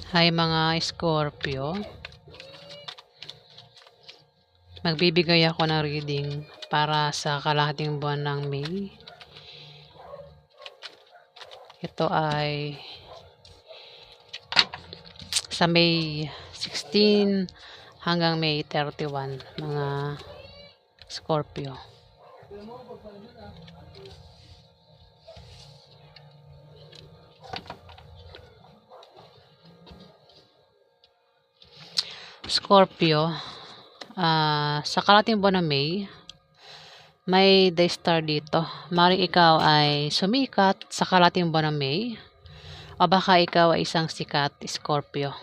Hi mga Scorpio, magbibigay ako ng reading para sa kalahating buwan ng May. Ito ay sa May 16 hanggang May 31 mga Scorpio. Scorpio, sa kalahating buwan ng May, may day star dito. Maring ikaw ay sumikat sa kalahating buwan ng May, o baka ikaw ay isang sikat Scorpio.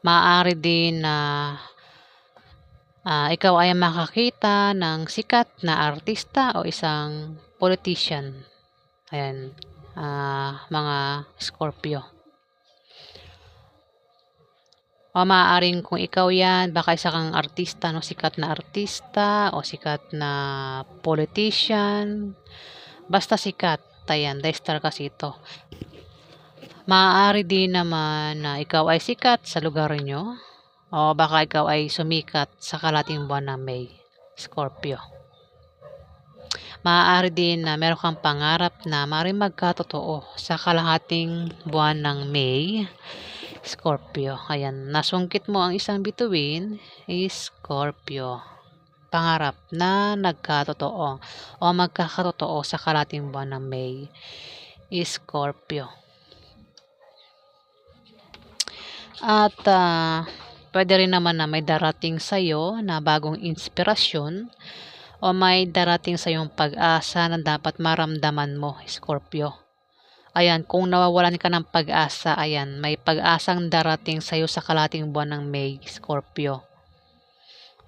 Maaari din na ikaw ay makakita ng sikat na artista o isang politician. Ayan, mga Scorpio. O maaaring kung ikaw yan, baka isa kang artista, no? Sikat na artista o sikat na politician. Basta sikat. Ayan, star kasi ito. Maaari din naman na ikaw ay sikat sa lugar nyo. O baka ikaw ay sumikat sa kalahating buwan ng May, Scorpio. Maaari din na meron kang pangarap na maaaring magkatotoo sa kalahating buwan ng May, Scorpio. Ayan, nasungkit mo ang isang bituin, Scorpio. Pangarap na nagkatotoo o magkakatotoo sa kalahating buwan ng May, Scorpio. At pwede rin naman na may darating sa'yo na bagong inspirasyon o may darating sa'yong pag-asa na dapat maramdaman mo, Scorpio. Ayan, kung nawawalan ka ng pag-asa, ayan, may pag-asang darating sa'yo sa kalahating buwan ng May, Scorpio.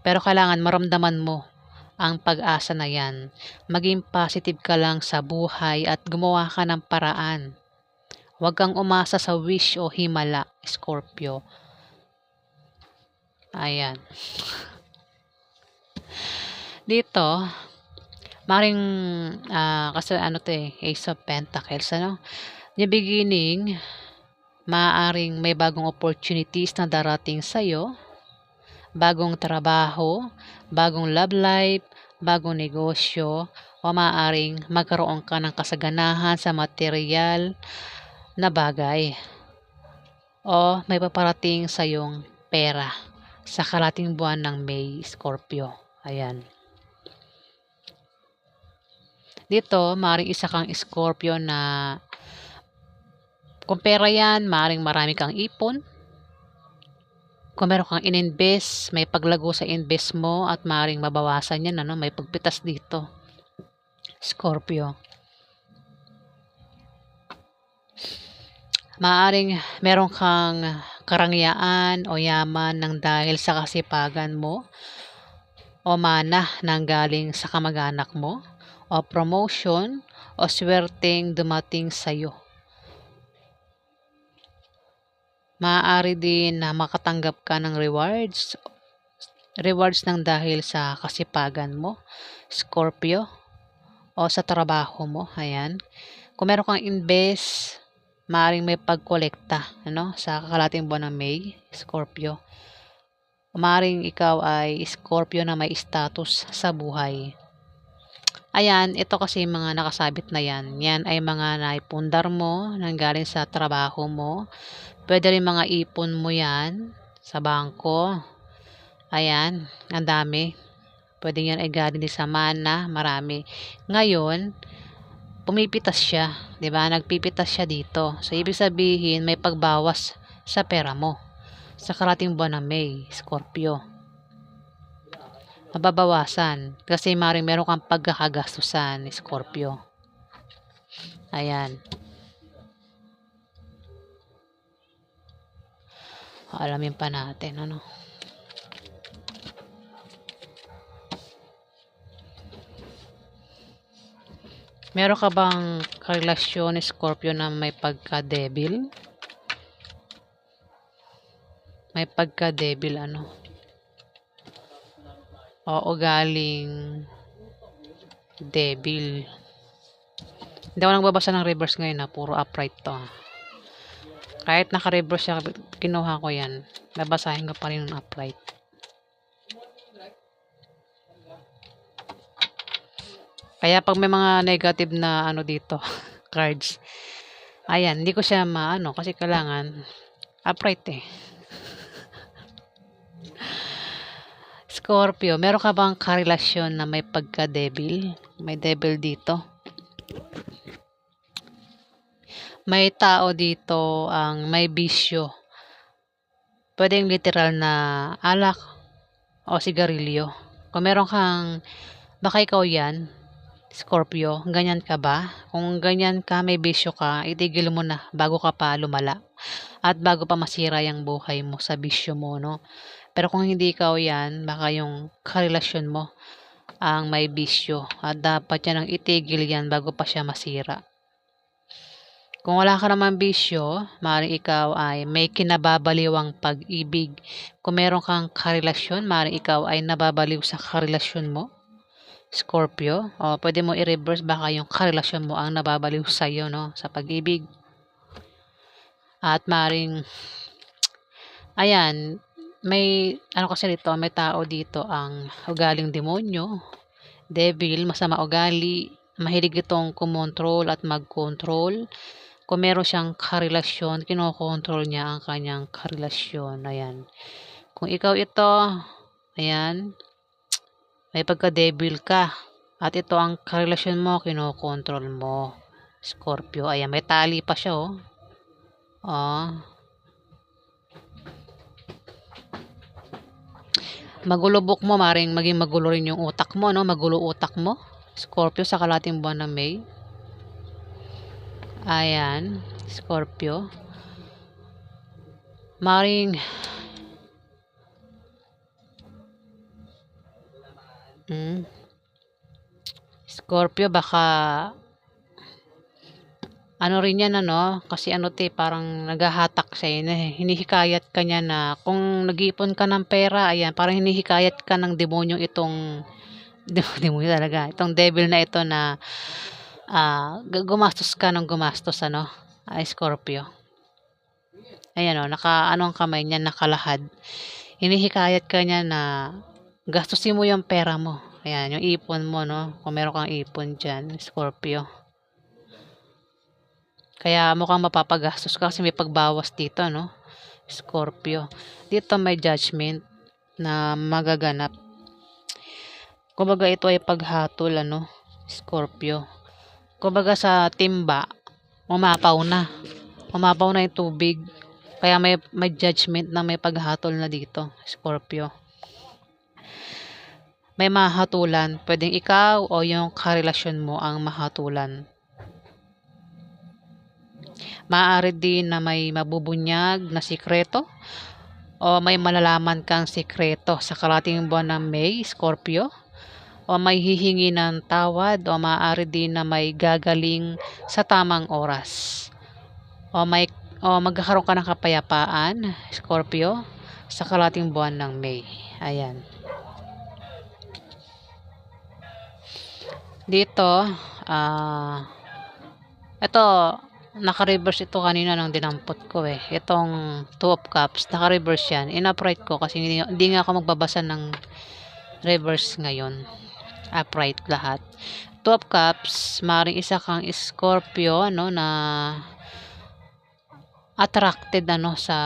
Pero kailangan maramdaman mo ang pag-asa na yan. Maging positive ka lang sa buhay at gumawa ka ng paraan. Huwag kang umasa sa wish o himala, Scorpio. Ayan. Dito, maring kasi Ace of Pentacles, ano? The beginning, maaaring may bagong opportunities na darating sa'yo, bagong trabaho, bagong love life, bagong negosyo, o maaaring magkaroon ka ng kasaganahan sa material na bagay, o may paparating sa iyong pera sa kalahating buwan ng May, Scorpio. Ayan. Dito, maaaring isa kang Scorpio na kung pera yan, maaaring marami kang ipon. Kung meron kang in-invest, may paglago sa invest mo at maaaring mabawasan yan, ano? May pagpitas dito, Scorpio. Maaaring meron kang karangyaan o yaman ng dahil sa kasipagan mo, o mana nang galing sa kamag-anak mo, o promotion o swerteng dumating sa'yo. Maaari din na makatanggap ka ng rewards ng dahil sa kasipagan mo, Scorpio, o sa trabaho mo. Ayan. Kung meron kang invest, maaaring may pagkolekta, ano, sa kalahating buwan ng May, Scorpio. Maaaring ikaw ay Scorpio na may status sa buhay. Ayan, ito kasi mga nakasabit na yan. Yan ay mga naipundar mo nanggaling sa trabaho mo. Pwede rin mga ipon mo yan sa bangko. Ayan, ang dami. Pwede yan ay galing din sa mana, marami. Ngayon, pumipitas siya, 'di ba? Nagpipitas siya dito. So ibig sabihin may pagbawas sa pera mo sa karating buwan ng May, Scorpio. Mababawasan kasi maring meron kang pagkakagastusan, Scorpio. Ayan. Alamin pa natin, ano? Meron ka bang karelasyon, Scorpio, na may pagka-devil? May pagka-devil, ano? O galing devil. Hindi ako nagbabasa ng reverse ngayon, puro upright to. Kahit naka-reverse siya, kinuha ko yan. Babasahin ko pa rin yung upright. Kaya pag may mga negative na ano dito, cards, ayan, hindi ko siya maano kasi kailangan upright eh. Scorpio, meron ka bang karelasyon na may pagka-devil? May devil dito. May tao dito ang may bisyo. Pwedeng literal na alak o sigarilyo. Kung meron kang, baka ikaw yan, Scorpio, ganyan ka ba? Kung ganyan ka, may bisyo ka, itigil mo na bago ka pa lumala. At bago pa masira yung buhay mo sa bisyo mo, no? Pero kung hindi ikaw yan, baka yung karelasyon mo ang may bisyo. At dapat yan ang itigil yan bago pa siya masira. Kung wala ka naman bisyo, maaaring ikaw ay may kinababaliwang pag-ibig. Kung meron kang karelasyon, maaaring ikaw ay nababaliw sa karelasyon mo. Scorpio, o pwede mo i-reverse, baka yung karelasyon mo ang nababaliw sa iyo, no, sa pag-ibig. At maring ayan, may ano kasi dito, may tao dito ang ugaling demonyo, devil, masama ugali, mahilig itong kumontrol at mag-control. Kung meron siyang karelasyon, kinokontrol niya ang kanyang karelasyon. Ayan. Kung ikaw ito, ayan, may pagka-devil ka. At ito ang karelasyon mo, kinokontrol mo. Scorpio. Ayan, may tali pa siya, oh. Oh. Magulubok mo, maring maging magulo rin yung utak mo, no? Magulo utak mo. Scorpio, sa kalating buwan ng May. Ayan, Scorpio. Maring Scorpio, baka ano rin yan, ano, kasi ano parang naghahatak siya, hinihikayat ka niya na kung nag-iipon ka ng pera, ayan, parang hinihikayat ka ng demonyong itong, demonyo talaga, itong devil na ito na gumastos ka ng gumastos, ano, Scorpio. Ayan, naka, ang kamay niya, nakalahad. Hinihikayat ka niya na gastusin mo yung pera mo. Ayan, yung ipon mo, no? Kung meron kang ipon dyan, Scorpio. Kaya mukhang mapapagastos ka kasi may pagbawas dito, no? Scorpio. Dito may judgment na magaganap. Kumbaga ito ay paghatol, ano? Scorpio. Kumbaga sa timba, umapaw na. Umapaw na yung tubig. Kaya may judgment na may paghatol na dito, Scorpio. May mahatulan. Pwedeng ikaw o yung karelasyon mo ang mahatulan. Maaari din na may mabubunyag na sikreto o may malalaman kang sikreto sa kalating buwan ng May, Scorpio. O may hihingi ng tawad o maaari din na may gagaling sa tamang oras. O magkakaroon ka ng kapayapaan, Scorpio, sa kalating buwan ng May. Ayan. Dito, ito, naka-reverse ito kanina nang dinampot ko eh. Itong 2 of cups, naka-reverse yan. In-upright ko kasi hindi nga ako magbabasa ng reverse ngayon. Upright lahat. 2 of cups, maring isa kang Scorpio, ano, na attracted, ano, sa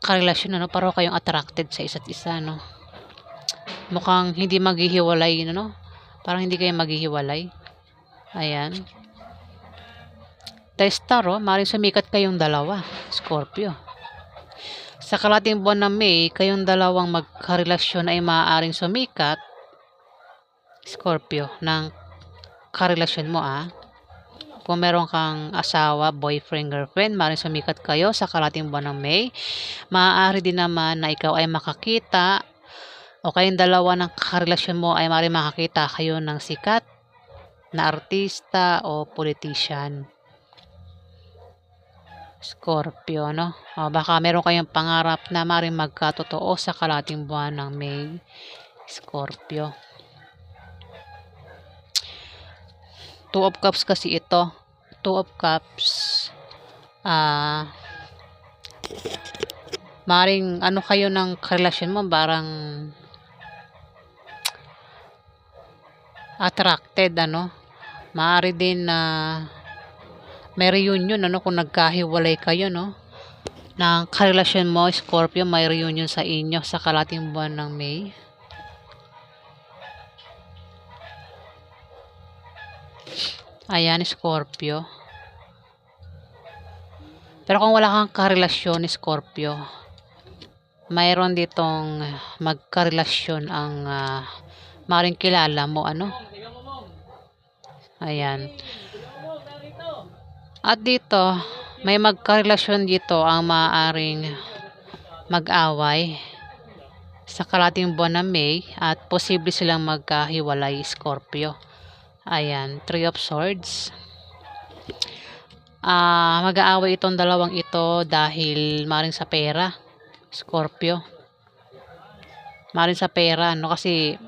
karelasyon, ano, parang kayong attracted sa isa't isa, no. Mukhang hindi maghihiwalay, no? Parang hindi kayo maghihiwalay. Ayan. The Star, maaaring sumikat kayong dalawa, Scorpio. Sa kalating buwan ng May, kayong dalawang magkarelasyon ay maaaring sumikat, Scorpio, ng karelasyon mo, Kung meron kang asawa, boyfriend, girlfriend, maaaring sumikat kayo sa kalating buwan ng May. Maaari din naman na ikaw ay makakita o kayong dalawa ng karelasyon mo ay maaaring makakita kayo ng sikat na artista o politician, Scorpio, no? O baka meron kayong pangarap na maaaring magkatotoo sa kalating buwan ng May, Scorpio. 2 of Cups kasi ito. 2 Two of Cups, maring ano kayo ng relasyon mo, parang attracted, ano. Maaari din na may reunion, ano, kung nagkahiwalay kayo, no, ng karelasyon mo, Scorpio, may reunion sa inyo sa kalating buwan ng May. Ayan, Scorpio. Pero kung wala kang karelasyon, Scorpio, mayroon ditong magkarelasyon ang maring kilala mo, ano. Ayan. At dito, may magkarelasyon dito ang maaaring mag-away sa kalating buwan ng May at posible silang magkahiwalay, Scorpio. Ayan, Three of Swords. Mag-aaway itong dalawang ito dahil maring sa pera, Scorpio. Maring sa pera, ano, kasi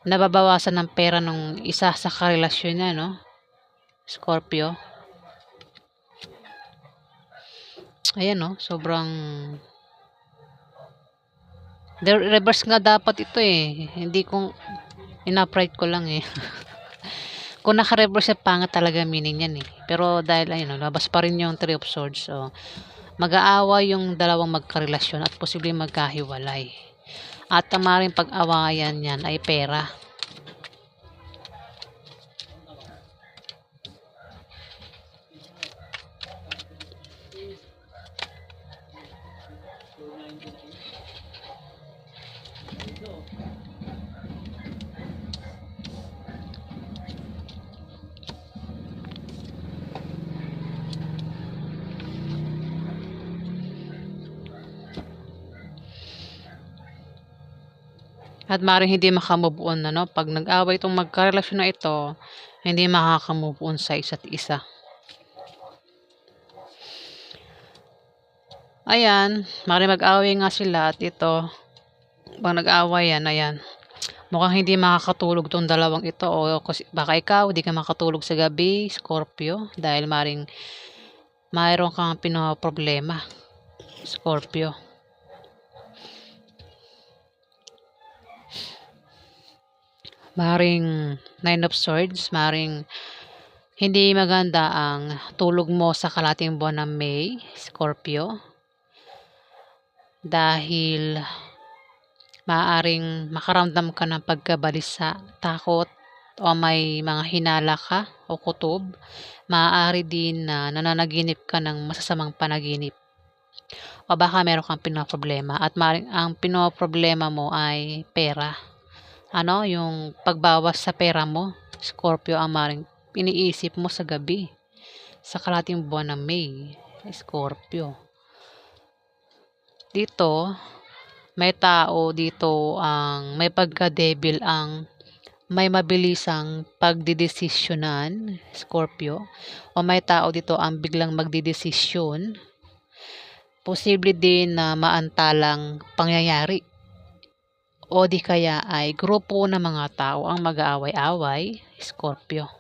nababawasan ng pera nung isa sa karelasyon niya, no, Scorpio. Ayan, no, sobrang reverse nga dapat ito eh. Hindi kong ina-upright ko lang eh. Kung naka-reverse, pangit talaga meaning yan eh. Pero dahil ayun, no, labas pa rin yung Three of Swords. So, mag-aaway yung dalawang magkarelasyon at posibleng magkahiwalay. At ang maaaring pag-awayan yan ay pera. At maaaring hindi maka-move on, ano, pag nag-away itong magkarelasyon na ito, hindi makaka-move on sa isa't isa. Ayan, maaaring mag-away nga sila at ito, pag nag-away yan, ayan, mukhang hindi makakatulog tong dalawang ito o kasi baka ikaw hindi ka makatulog sa gabi, Scorpio, dahil maaaring mayroon kang pinoproblema, Scorpio. Maaaring Nine of Swords, maaaring hindi maganda ang tulog mo sa kalating buwan ng May, Scorpio. Dahil maaaring makaramdam ka ng pagkabalisa, takot, o may mga hinala ka o kutob. Maaari din na nananaginip ka ng masasamang panaginip. O baka meron kang pinoproblema at maaaring ang pinoproblema mo ay pera. Ano, yung pagbawas sa pera mo, Scorpio, ang maaaring iniisip mo sa gabi sa kalating buwan ng May, Scorpio. Dito, may tao dito ang may pagka-devil ang may mabilisang pagdedesisyonan, Scorpio. O may tao dito ang biglang magdedesisyon. Posible din na maantalang pangyayari. O di kaya ay grupo ng mga tao ang mag-aaway-away, Scorpio.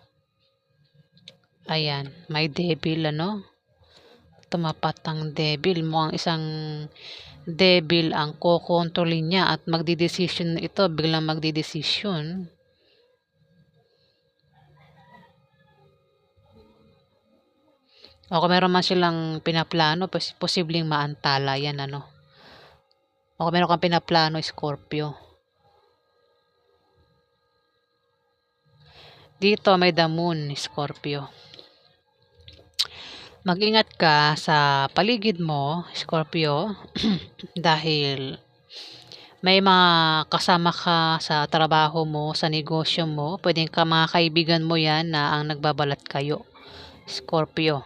Ayan, may devil, ano. Tumapat ang devil. Mukhang isang devil ang kokontrolin niya at magdedesisyon ito, biglang magdedesisyon. O kung meron man silang pinaplano, posibleng maantala yan, ano. O kung meron kang pinaplano, Scorpio. Dito may the moon, Scorpio. Mag-ingat ka sa paligid mo, Scorpio, dahil may mga kasama ka sa trabaho mo, sa negosyo mo, pwedeng mga kaibigan mo yan na ang nagbabalat kayo, Scorpio.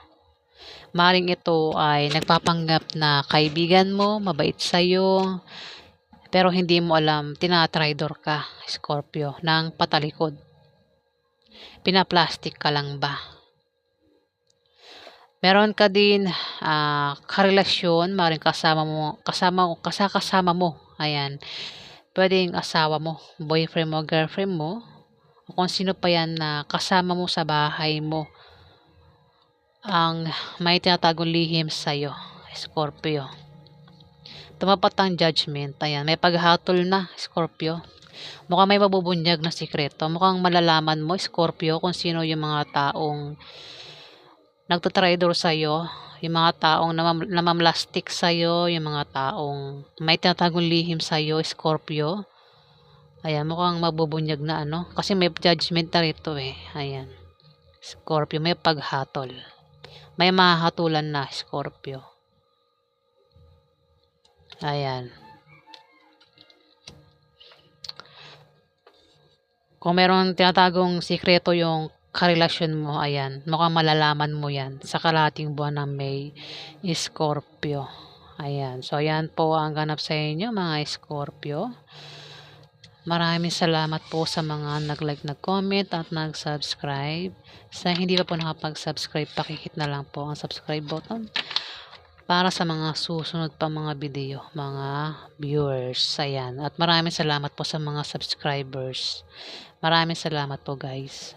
Maring ito ay nagpapanggap na kaibigan mo, mabait sa'yo, pero hindi mo alam, tinatraidor ka, Scorpio, ng patalikod. Pinaplastic ka lang ba? Meron ka din karelasyon, maring kasama mo, ayan, pwedeng asawa mo, boyfriend mo, girlfriend mo, o kung sino pa yan na kasama mo sa bahay mo ang may tinatagong lihim sa'yo, Scorpio. Tumapat ang judgment. Ayan, may paghatol na, Scorpio. Mukhang may mabubunyag na sikreto. Mukhang malalaman mo, Scorpio, kung sino yung mga taong nagtatraidor sa'yo, yung mga taong namamlastik sa'yo, yung mga taong may tinatagong lihim sa'yo, Scorpio. Ayan, mukhang mabubunyag na ano. Kasi may judgment na rito eh. Ayan. Scorpio, may paghatol. May mahatulan na, Scorpio. Ayan. Kung meron tinatagong sikreto yung karelasyon mo, ayan, mukhang malalaman mo yan sa kalahating buwan ng May, Scorpio. Ayan. So, ayan po ang ganap sa inyo, mga Scorpio. Maraming salamat po sa mga nag-like, nag-comment at nag-subscribe. Sa hindi pa po nakapag-subscribe, pakihit na lang po ang subscribe button para sa mga susunod pa mga video, mga viewers. Ayan. At maraming salamat po sa mga subscribers. Maraming salamat po guys.